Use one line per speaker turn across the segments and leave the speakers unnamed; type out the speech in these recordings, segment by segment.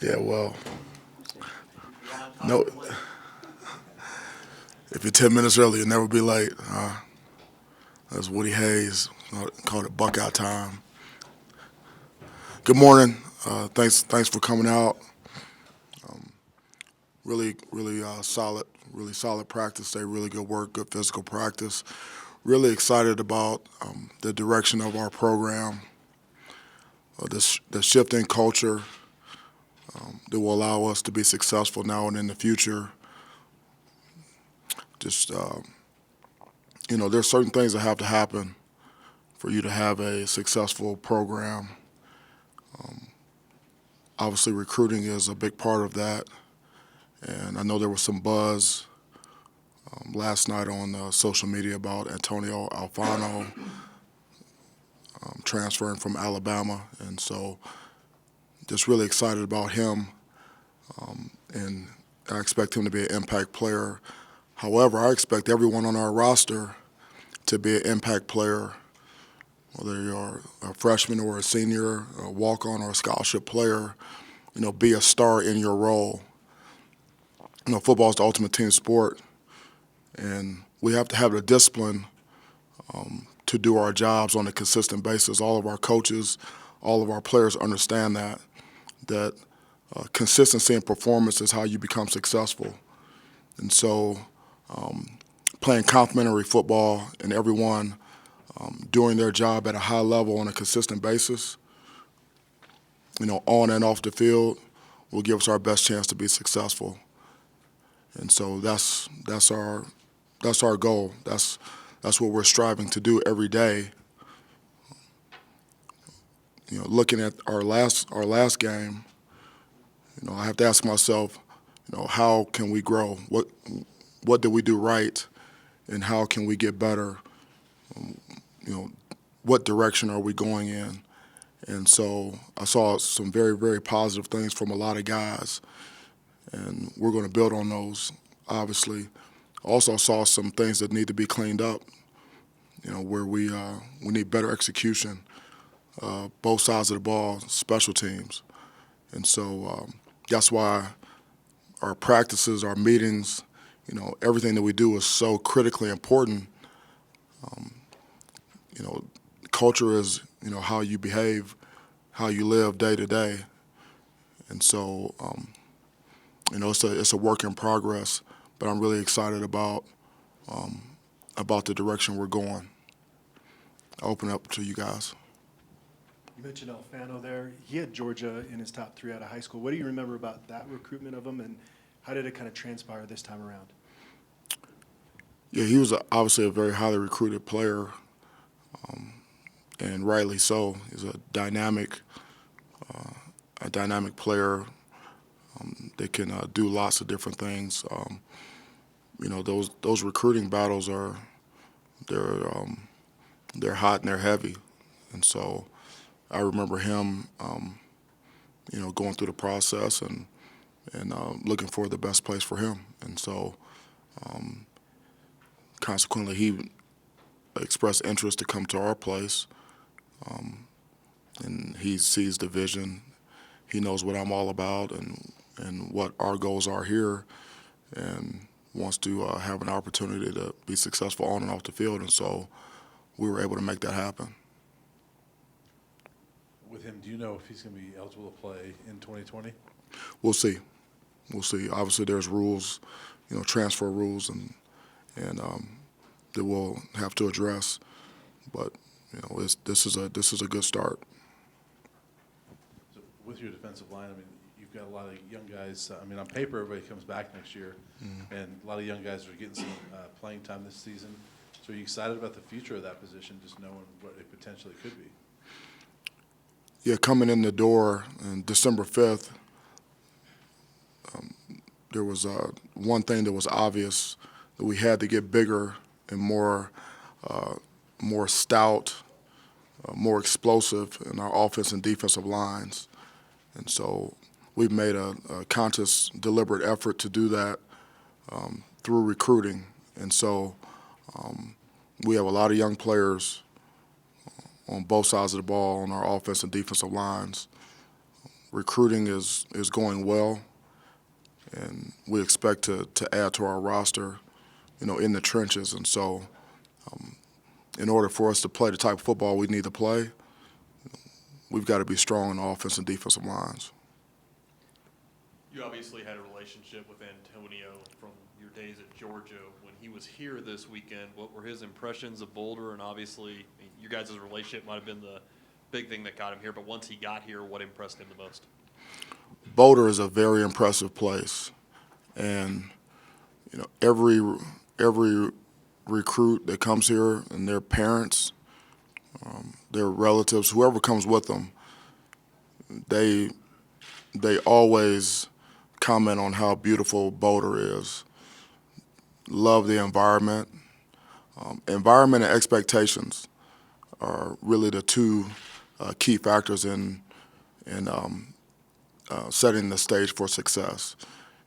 Yeah, well, no. If you're 10 minutes early, you'll never be late. That's Woody Hayes. Called it Buckout time. Good morning. Thanks for coming out. Really solid practice day. Really good work, good physical practice. Really excited about the direction of our program, the shift in culture that will allow us to be successful now and in the future. Just there's certain things that have to happen for you to have a successful program. Obviously, recruiting is a big part of that, and I know there was some buzz last night on social media about Antonio Alfano transferring from Alabama, and so just really excited about him, and I expect him to be an impact player. However, I expect everyone on our roster to be an impact player, whether you're a freshman or a senior, a walk-on or a scholarship player, be a star in your role. Football is the ultimate team sport, and we have to have the discipline to do our jobs on a consistent basis. All of our coaches, all of our players understand that consistency and performance is how you become successful. And so playing complementary football and everyone doing their job at a high level on a consistent basis, on and off the field, will give us our best chance to be successful. And so that's our goal. That's what we're striving to do every day. Looking at our last game, I have to ask myself, how can we grow? What did we do right, and how can we get better? What direction are we going in? And so I saw some very, very positive things from a lot of guys, and we're going to build on those, obviously. Also saw some things that need to be cleaned up, where we need better execution, both sides of the ball, special teams. And so that's why our practices, our meetings, everything that we do is so critically important. Culture is, how you behave, how you live day to day. And so, it's a work in progress, but I'm really excited about the direction we're going. I'll open it up to you guys.
You mentioned Alfano there. He had Georgia in his top 3 out of high school. What do you remember about that recruitment of him, and how did it kind of transpire this time around?
Yeah, he was obviously a very highly recruited player, and rightly so. He's a dynamic player that can do lots of different things. Those recruiting battles they're hot and they're heavy, and so I remember him, going through the process and looking for the best place for him, and so consequently he expressed interest to come to our place, and he sees the vision. He knows what I'm all about and what our goals are here, and wants to have an opportunity to be successful on and off the field, and so we were able to make that happen.
With him, do you know if he's going to be eligible to play in 2020?
We'll see. Obviously, there's rules, transfer rules, and that we'll have to address. But this is a good start.
So with your defensive line, you've got a lot of young guys. On paper, everybody comes back next year, and a lot of young guys are getting some playing time this season. So are you excited about the future of that position, just knowing what it potentially could be?
Yeah, coming in the door on December 5th, there was one thing that was obvious, that we had to get bigger and more stout, more explosive in our offense and defensive lines. And so we've made a conscious, deliberate effort to do that through recruiting. And so we have a lot of young players on both sides of the ball on our offense and defensive lines recruiting is going well, and we expect to add to our roster, in the trenches. And so in order for us to play the type of football we need to play, we've got to be strong on the offensive and defensive lines.
You obviously had a relationship with Antonio from your days at Georgia. When he was here this weekend, what were his impressions of Boulder? And obviously, you guys' relationship might have been the big thing that got him here, but once he got here, what impressed him the most?
Boulder is a very impressive place, and every recruit that comes here and their parents, their relatives, whoever comes with them, they always comment on how beautiful Boulder is. Love the environment. Environment and expectations are really the two key factors in setting the stage for success.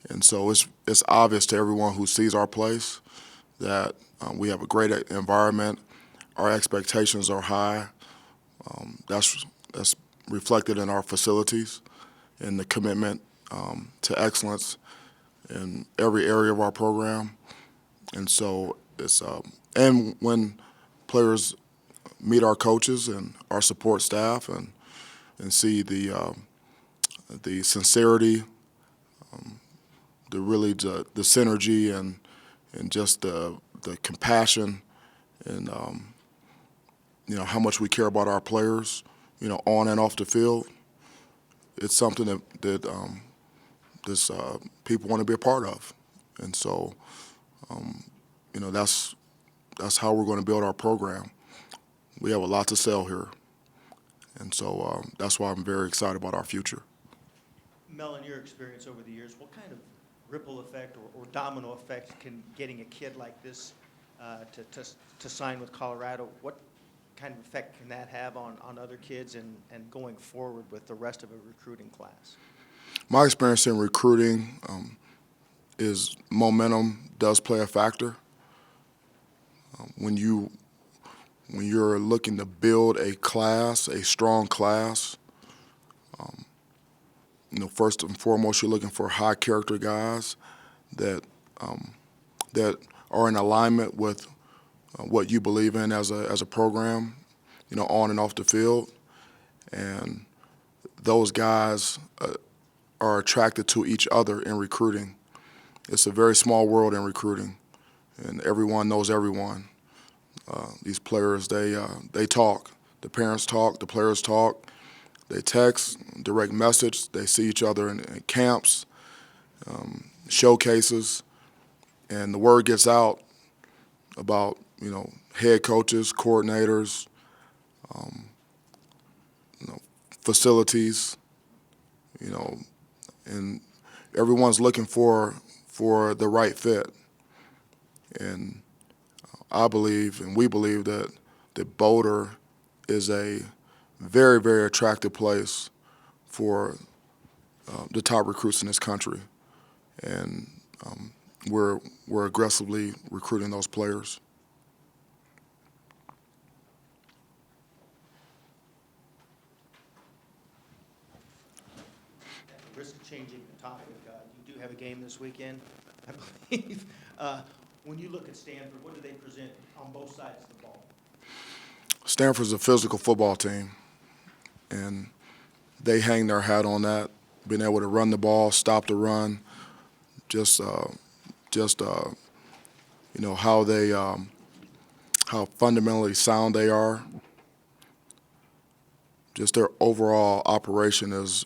And so it's obvious to everyone who sees our place that we have a great environment. Our expectations are high. That's reflected in our facilities and the commitment to excellence in every area of our program. And so and when players meet our coaches and our support staff and see the sincerity, the synergy and just the compassion and how much we care about our players, on and off the field, it's something that people want to be a part of. And so that's how we're going to build our program. We have a lot to sell here, and so that's why I'm very excited about our future.
Mel, in your experience over the years, what kind of ripple effect or domino effect can getting a kid like this to sign with Colorado, what kind of effect can that have on other kids and going forward with the rest of a recruiting class?
My experience in recruiting is momentum does play a factor. When you're looking to build a class, a strong class, first and foremost, you're looking for high character guys that are in alignment with what you believe in as a program, on and off the field, and those guys are attracted to each other in recruiting. It's a very small world in recruiting, and everyone knows everyone. These players, they talk. The parents talk. The players talk. They text, direct message. They see each other in camps, showcases, and the word gets out about head coaches, coordinators, facilities, and everyone's looking for the right fit. And I believe, and we believe that Boulder is a very, very attractive place for the top recruits in this country, and we're aggressively recruiting those players.
At the risk of changing the topic, you do have a game this weekend, I believe. When you look at Stanford, what do they present on both sides of the ball?
Stanford's a physical football team, and they hang their hat on that, being able to run the ball, stop the run, just how fundamentally sound they are. Just their overall operation is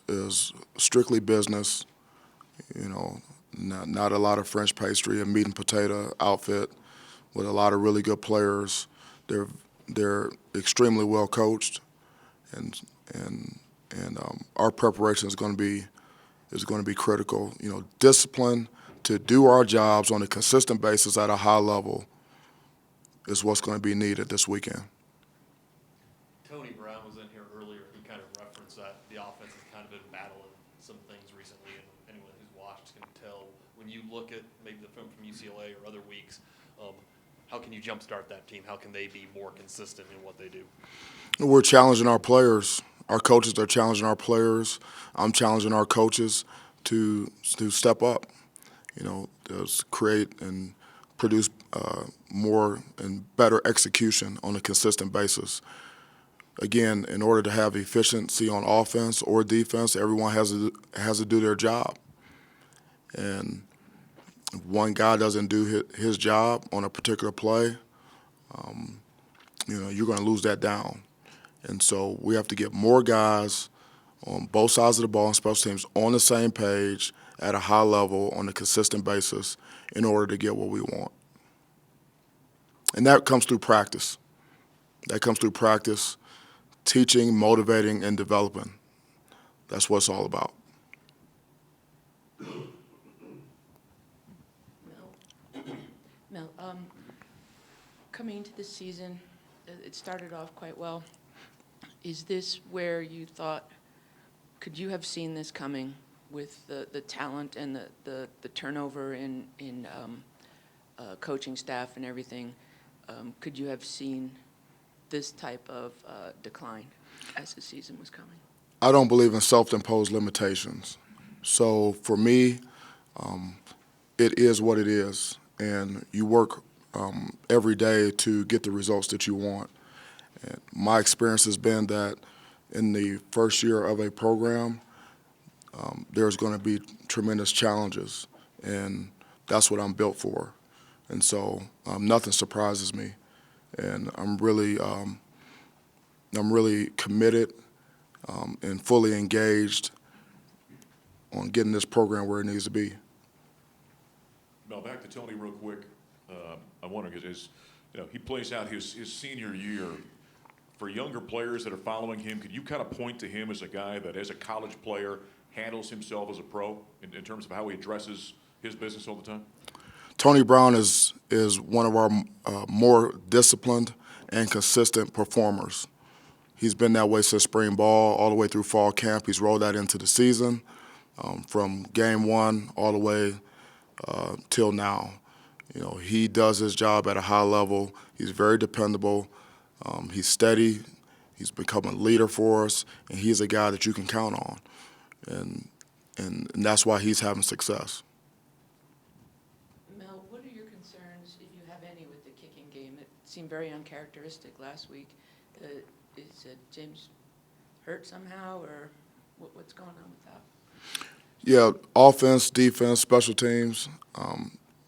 strictly business. Not a lot of French pastry, a meat and potato outfit with a lot of really good players. They're extremely well coached, and our preparation is going to be critical. Discipline to do our jobs on a consistent basis at a high level is what's going to be needed this weekend.
Tony Brown was in here earlier. He kind of referenced that the offense has kind of been battling some things recently, and anyone who's watched can tell. When you look at maybe the film from UCLA or other weeks, how can you jumpstart that team? How can they be more consistent in what they do?
We're challenging our players Our coaches are challenging our players. I'm challenging our coaches to step up, to create and produce more and better execution on a consistent basis. Again, in order to have efficiency on offense or defense, everyone has to do their job. And if one guy doesn't do his job on a particular play, you're going to lose that down. And so we have to get more guys on both sides of the ball and special teams on the same page at a high level on a consistent basis in order to get what we want. And that comes through practice. Teaching, motivating, and developing. That's what it's all about.
Mel, coming into this season, it started off quite well. Is this where you thought, could you have seen this coming with the talent and the turnover in coaching staff and everything? Could you have seen this type of decline as the season was coming?
I don't believe in self-imposed limitations. So for me, it is what it is, and you work every day to get the results that you want. And my experience has been that in the first year of a program, there's going to be tremendous challenges, and that's what I'm built for. And so nothing surprises me, and I'm really committed and fully engaged on getting this program where it needs to be.
Mel, back to Tony real quick. I'm wondering, he plays out his senior year. For younger players that are following him, could you kind of point to him as a guy that, as a college player, handles himself as a pro in terms of how he addresses his business all the time?
Tony Brown is one of our more disciplined and consistent performers. He's been that way since spring ball, all the way through fall camp. He's rolled that into the season, from game one all the way till now. He does his job at a high level. He's very dependable. He's steady. He's become a leader for us, and he's a guy that you can count on. And that's why he's having success.
Mel, what are your concerns, if you have any, with the kicking game? It seemed very uncharacteristic last week. Is James hurt somehow, or what's going on with that?
Yeah, offense, defense, special teams,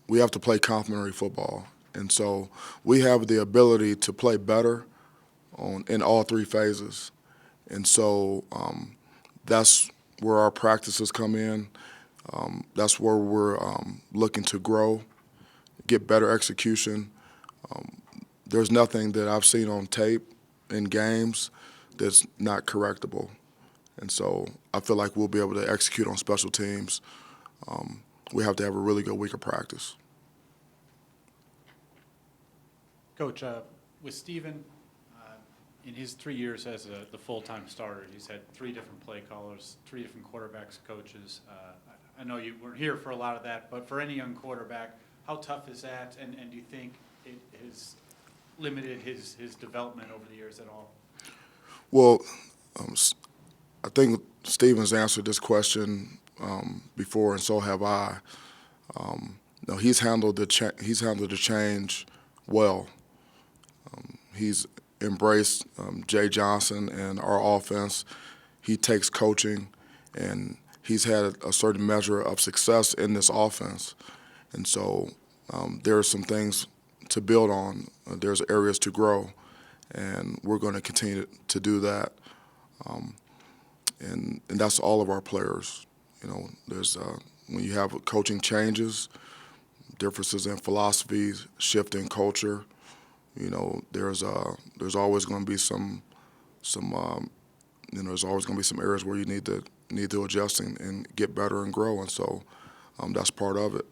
we have to play complementary football. And so we have the ability to play better in all three phases. And so that's where our practices come in. That's where we're looking to grow, get better execution. There's nothing that I've seen on tape in games that's not correctable. And so I feel like we'll be able to execute on special teams. We have to have a really good week of practice.
Coach, with Steven, in his 3 years as the full-time starter, he's had 3 different play callers, 3 different quarterbacks, coaches. I know you weren't here for a lot of that, but for any young quarterback, how tough is that? And do you think it has limited his development over the years at all?
Well, I think Steven's answered this question before, and so have I. He's handled the change well. He's embraced Jay Johnson and our offense. He takes coaching, and he's had a certain measure of success in this offense. And so there are some things to build on. There's areas to grow, and we're going to continue to do that. And that's all of our players. There's when you have coaching changes, differences in philosophies, shift in culture. There's always going to be some there's always going to be some areas where you need to adjust and get better and grow, and so that's part of it.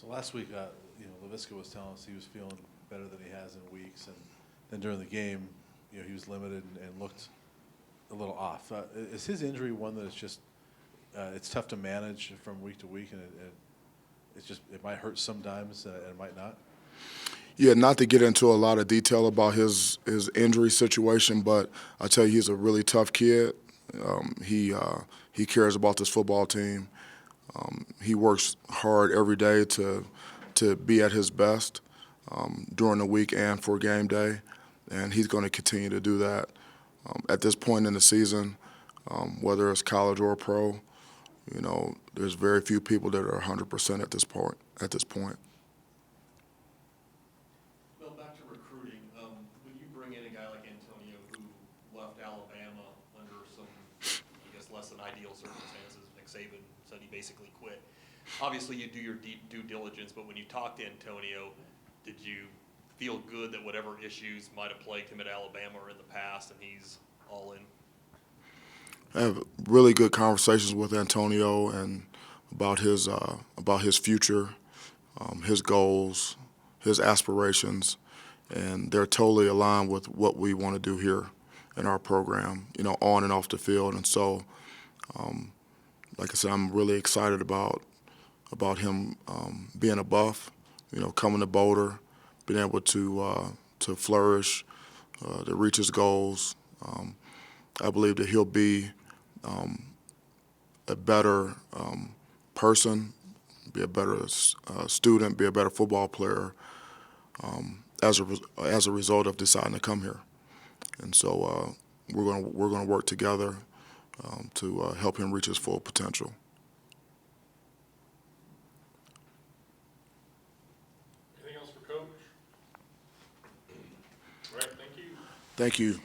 So last week, LaVisca was telling us he was feeling better than he has in weeks, and then during the game, he was limited and looked a little off. Is his injury one that it's just it's tough to manage from week to week, and it might hurt sometimes and it might not?
Yeah, not to get into a lot of detail about his injury situation, but I tell you, he's a really tough kid. He cares about this football team. He works hard every day to be at his best during the week and for game day, and he's going to continue to do that. At this point in the season, whether it's college or pro, you know, there's very few people that are 100% at this point.
Well, back to recruiting. When you bring in a guy like Antonio who left Alabama under some, I guess, less than ideal circumstances, Nick Saban said he basically quit. Obviously, you do your due diligence, but when you talked to Antonio, did you feel good that whatever issues might have plagued him at Alabama or in the past, and he's all in?
I have really good conversations with Antonio and about his future, his goals, his aspirations, and they're totally aligned with what we want to do here in our program, you know, on and off the field. And so, like I said, I'm really excited about him being a Buff, you know, coming to Boulder, being able to flourish, to reach his goals. I believe that he'll be a better person, be a better student, be a better football player as a result of deciding to come here. And so we're going to work together to help him reach his full potential.
Anything else for Coach? All right, thank you.
Thank you.